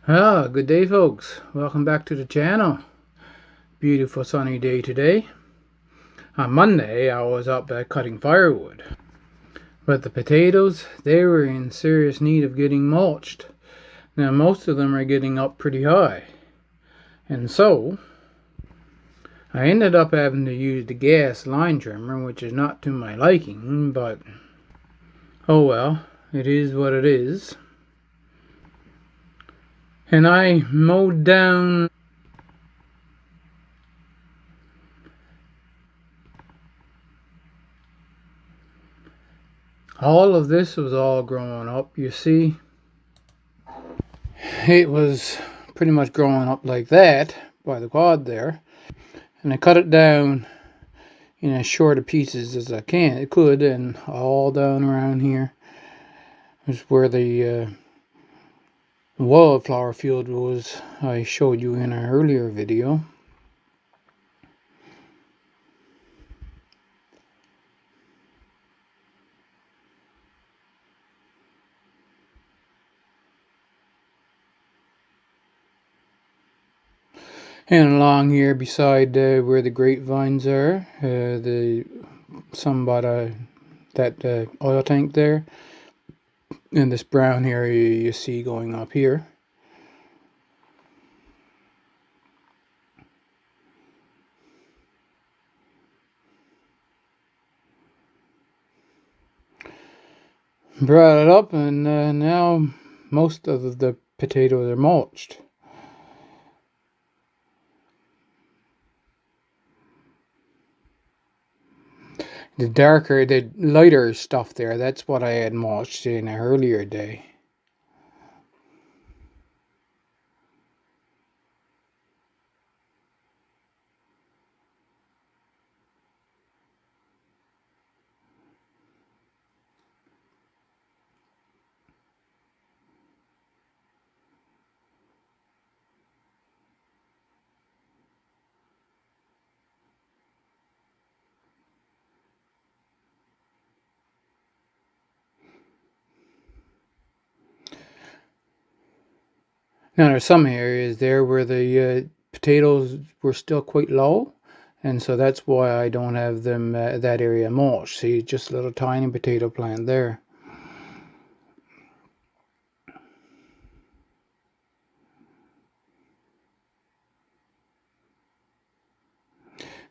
Good day, folks. Welcome back to the channel. Beautiful sunny day today. On Monday, I was up cutting firewood. But the potatoes, they were in serious need of getting mulched. Now, most of them are getting up pretty high. And so, I ended up having to use the gas line trimmer, which is not to my liking, but oh well, it is what it is. And I mowed down all of this was all growing up, you see. It was pretty much growing up like that by the quad there, and I cut it down in as short of pieces as I could, and all down around here is where the wildflower field was I showed you in an earlier video. And along here beside where the grapevines are, some by that oil tank there, and this brown area you see going up here. Brought it up, and now most of the potatoes are mulched. The lighter stuff there, that's what I had mulched in an earlier day. Now there's some areas there where the potatoes were still quite low, and so that's why I don't have them that area mulched. See, just a little tiny potato plant there.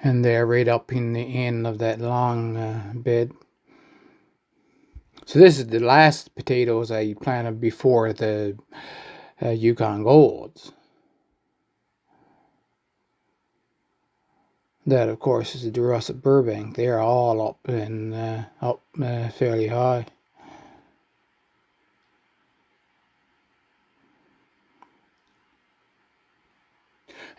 And they're right up in the end of that long bed. So this is the last potatoes I planted before the Yukon Golds. That, of course, is the Russet Burbank. They're all up and up fairly high.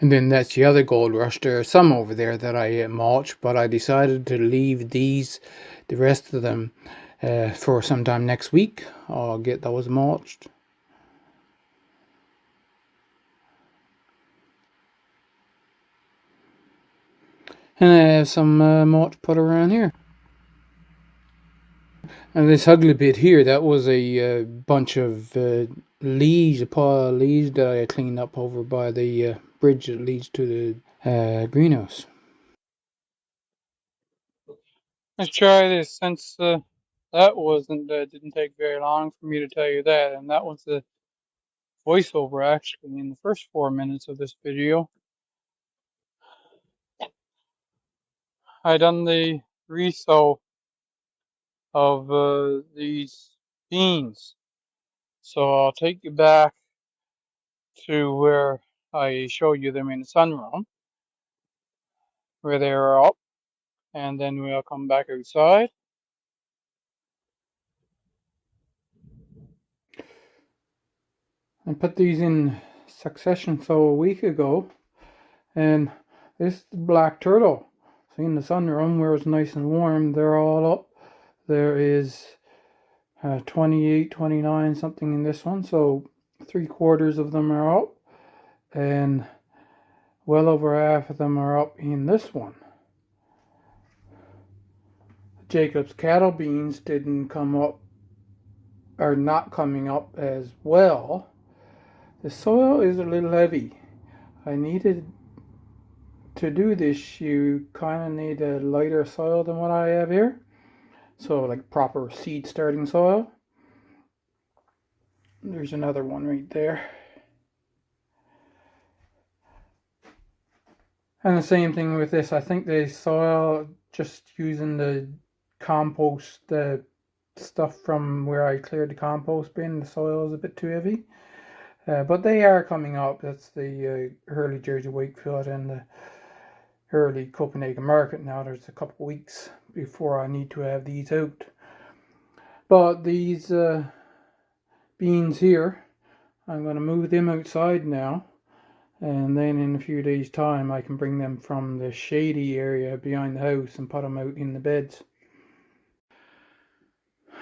And then that's the other gold rush. There are some over there that I mulch, but I decided to leave the rest of them, for sometime next week. I'll get those mulched. And I have some mulch put around here. And this ugly bit here, that was a bunch of leaves, a pile of leaves that I cleaned up over by the bridge that leads to the greenhouse. Let's try this, since that didn't take very long for me to tell you that, and that was the voiceover actually in the first 4 minutes of this video. I done the resow of these beans, so I'll take you back to where I showed you them in the sunroom, where they were up, and then we'll come back outside. I put these in succession so a week ago, and this is the black turtle. See, in the sunroom where it's nice and warm, they're all up. There is 28, 29 something in this one, so 3/4 of them are up, and well over half of them are up in this one. Jacob's cattle beans didn't come up, are not coming up as well. The soil is a little heavy. I needed to do this, you kind of need a lighter soil than what I have here. So like proper seed starting soil. There's another one right there. And the same thing with this. I think the soil, just using the compost, the stuff from where I cleared the compost bin, the soil is a bit too heavy. But they are coming up. That's the early Jersey Wakefield and the early Copenhagen market now. There's a couple of weeks before I need to have these out. But these beans here, I'm going to move them outside now, and then in a few days time I can bring them from the shady area behind the house and put them out in the beds.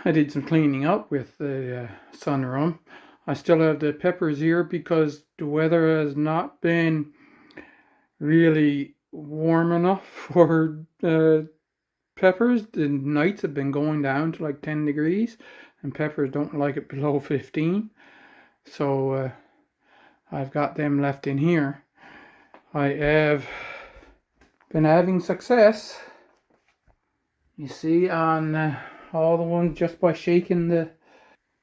I did some cleaning up with the sunroom. I still have the peppers here because the weather has not been really warm enough for peppers. The nights have been going down to like 10 degrees, and peppers don't like it below 15. So I've got them left in here. I have been having success, you see, on all the ones just by shaking the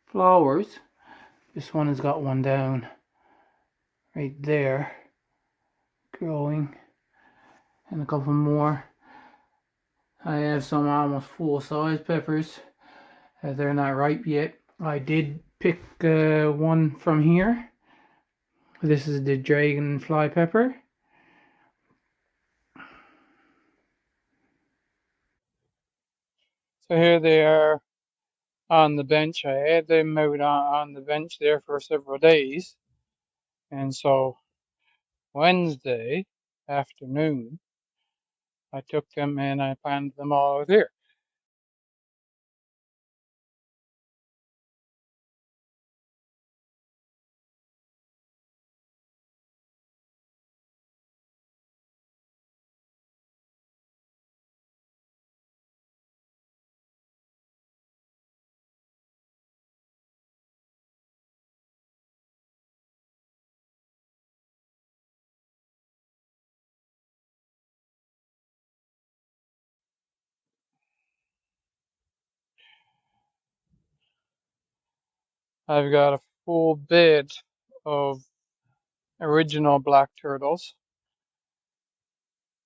flowers. This one has got one down right there growing, and a couple more. I have some almost full-size peppers. They're not ripe yet. I did pick one from here. This is the dragonfly pepper. So here they are on the bench. I had them out on the bench there for several days. And so Wednesday afternoon, I took them and I planted them all out here. I've got a full bed of original black turtles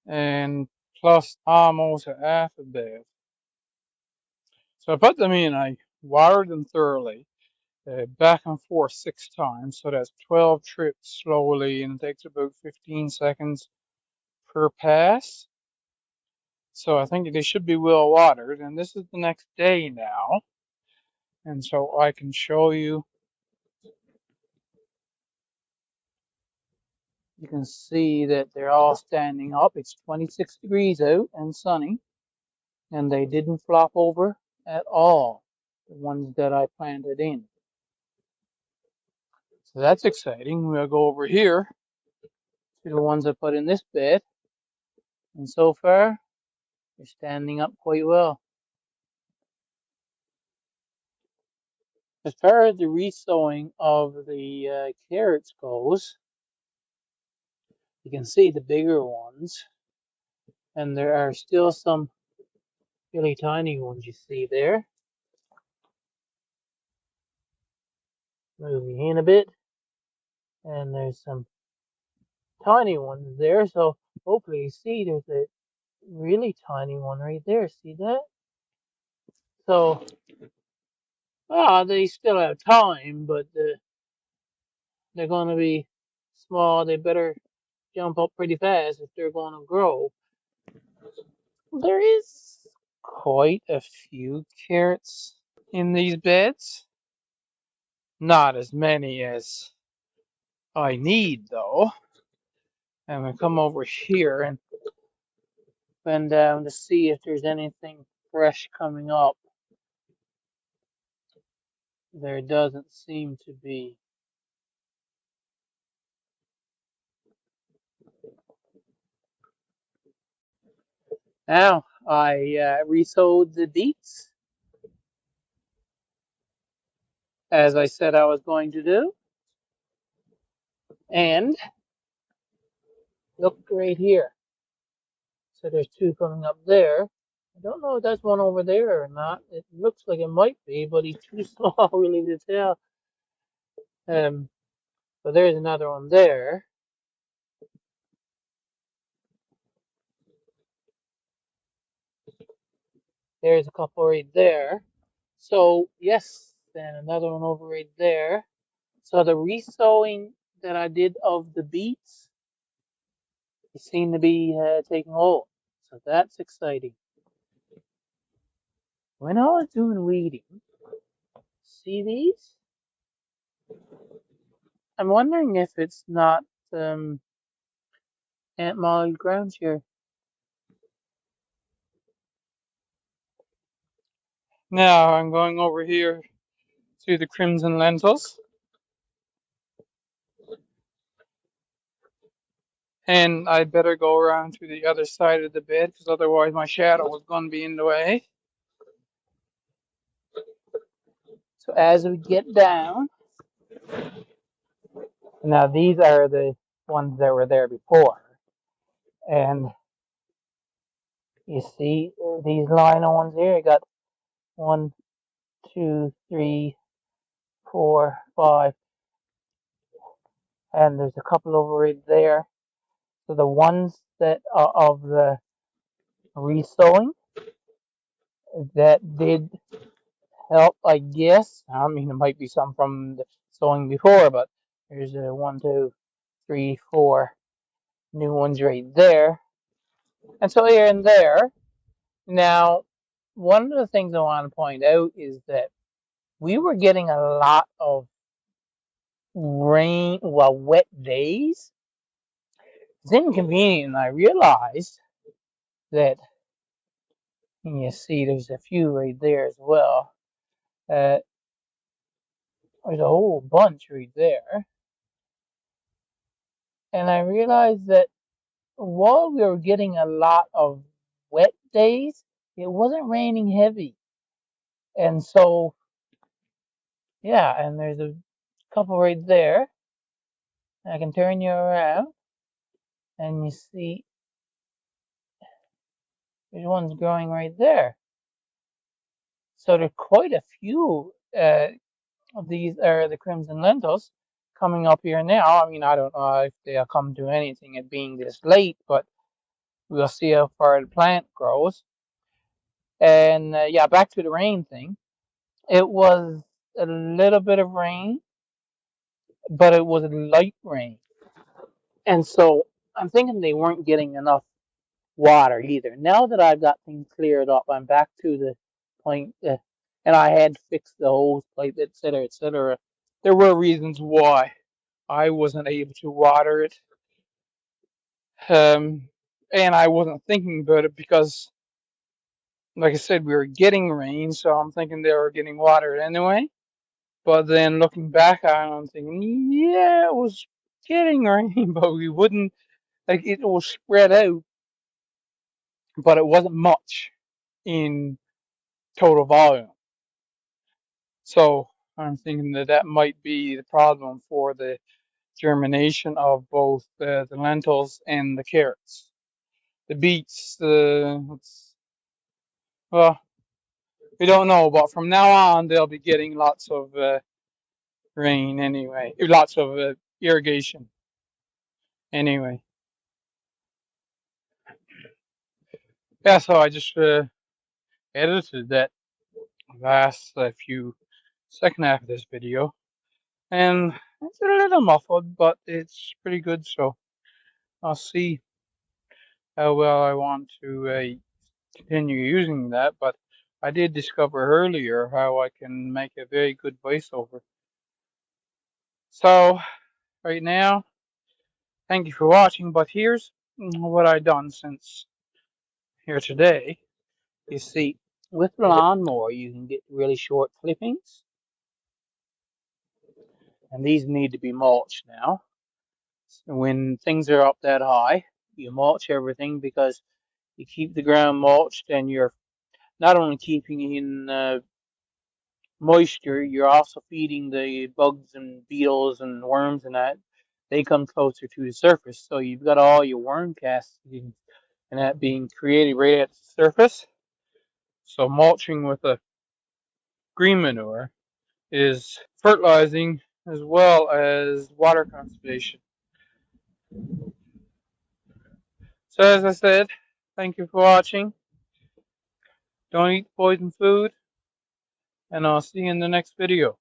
and plus almost a half a bed. So I put them in, I watered them thoroughly, back and forth 6 times. So that's 12 trips slowly, and it takes about 15 seconds per pass. So I think they should be well watered. And this is the next day now. And so I can show you. You can see that they're all standing up. It's 26 degrees out and sunny. And they didn't flop over at all, the ones that I planted in. So that's exciting. We'll go over here to the ones I put in this bed. And so far, they're standing up quite well. As far as the resowing of the carrots goes, you can see the bigger ones, and there are still some really tiny ones you see there. Moving in a bit, and there's some tiny ones there. So hopefully you see there's a really tiny one right there. See that? So they still have time, but they're going to be small. They better jump up pretty fast if they're going to grow. There is quite a few carrots in these beds. Not as many as I need, though. I'm going to come over here and bend down to see if there's anything fresh coming up. There doesn't seem to be. Now, I resowed the beets, as I said I was going to do. And look right here. So there's two coming up there. I don't know if that's one over there or not. It looks like it might be, but he's too small really to tell. Um, but there's another one there. There's a couple right there. So yes, then another one over right there. So the resowing that I did of the beets, it seemed to be taking hold. So that's exciting. When I was doing weeding, see these? I'm wondering if it's not Aunt Molly grounds here. Now I'm going over here to the crimson lentils. And I better go around to the other side of the bed because otherwise my shadow was going to be in the way. So as we get down, now these are the ones that were there before. And you see these lino ones here, I got 1, 2, 3, 4, 5, and there's a couple over right there. So the ones that are of the resowing that did help, I guess. I mean, it might be some from the sowing before, but there's a 1, 2, 3, 4 new ones right there. And so here and there. Now, one of the things I want to point out is that we were getting a lot of rain, well, wet days. It's inconvenient, and I realized that, and you see there's a few right there as well. There's a whole bunch right there. And I realized that while we were getting a lot of wet days, it wasn't raining heavy. And so, yeah, and there's a couple right there. I can turn you around and you see there's one's growing right there. So there's quite a few of these are the crimson lentils coming up here now. I mean, I don't know if they'll come to anything at being this late, but we'll see how far the plant grows. And yeah, back to the rain thing. It was a little bit of rain, but it was light rain. And so I'm thinking they weren't getting enough water either. Now that I've got things cleared up, I'm back to the point, and I had fixed the hose pipe, etc., etc. There were reasons why I wasn't able to water it, and I wasn't thinking about it because, like I said, we were getting rain, so I'm thinking they were getting water anyway. But then looking back on it, I'm thinking, yeah, it was getting rain, but we wouldn't, like, it was spread out, but it wasn't much in total volume. So I'm thinking that that might be the problem for the germination of both the lentils and the carrots. The beets, well, we don't know, but from now on they'll be getting lots of rain anyway, lots of irrigation anyway. Yeah, so I just edited that last few second half of this video, and it's a little muffled, but it's pretty good. So I'll see how well I want to continue using that. But I did discover earlier how I can make a very good voiceover. So right now, thank you for watching. But here's what I done since here today. You see, with the lawnmower, you can get really short clippings, and these need to be mulched now. When things are up that high, you mulch everything because you keep the ground mulched, and you're not only keeping in moisture, you're also feeding the bugs and beetles and worms and that. they come closer to the surface. So you've got all your worm castings and that being created right at the surface. So mulching with a green manure is fertilizing as well as water conservation. So as I said, thank you for watching. Don't eat poison food, and I'll see you in the next video.